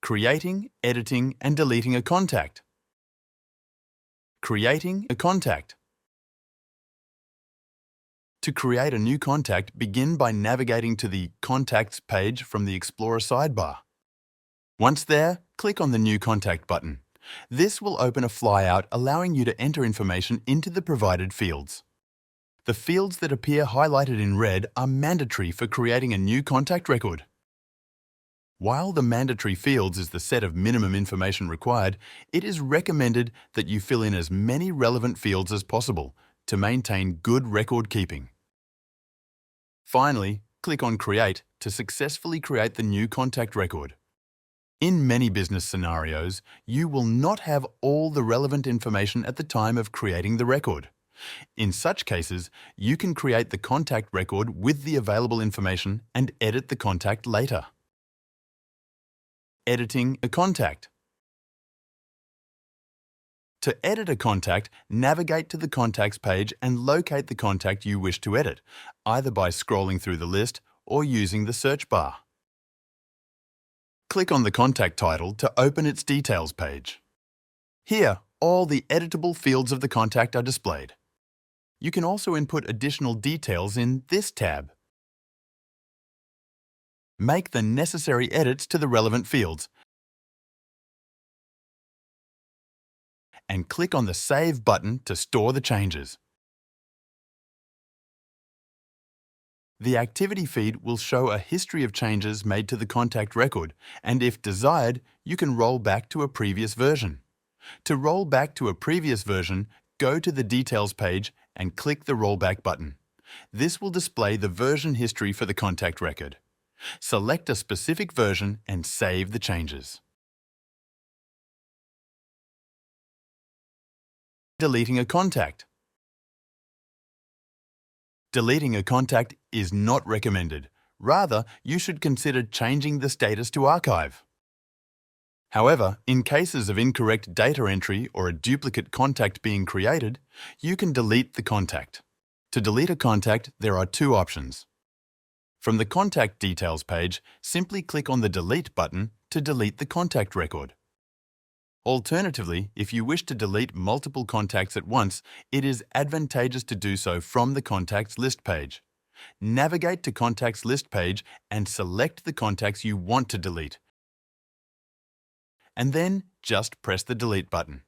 Creating, editing, and deleting a contact. Creating a contact. To create a new contact, begin by navigating to the Contacts page from the Explorer sidebar. Once there, click on the New Contact button. This will open a flyout allowing you to enter information into the provided fields. The fields that appear highlighted in red are mandatory for creating a new contact record. While the mandatory fields is the set of minimum information required, it is recommended that you fill in as many relevant fields as possible to maintain good record keeping. Finally, click on Create to successfully create the new contact record. In many business scenarios, you will not have all the relevant information at the time of creating the record. In such cases, you can create the contact record with the available information and edit the contact later. Editing a contact. To edit a contact, navigate to the Contacts page and locate the contact you wish to edit, either by scrolling through the list or using the search bar. Click on the contact title to open its details page. Here, all the editable fields of the contact are displayed. You can also input additional details in this tab. Make the necessary edits to the relevant fields and click on the Save button to store the changes. The activity feed will show a history of changes made to the contact record, and if desired, you can roll back to a previous version. To roll back to a previous version, go to the Details page and click the Rollback button. This will display the version history for the contact record. Select a specific version and save the changes. Deleting a contact. Deleting a contact is not recommended. Rather, you should consider changing the status to archive. However, in cases of incorrect data entry or a duplicate contact being created, you can delete the contact. To delete a contact, there are two options. From the Contact Details page, simply click on the Delete button to delete the contact record. Alternatively, if you wish to delete multiple contacts at once, it is advantageous to do so from the Contacts List page. Navigate to Contacts List page and select the contacts you want to delete. And then just press the Delete button.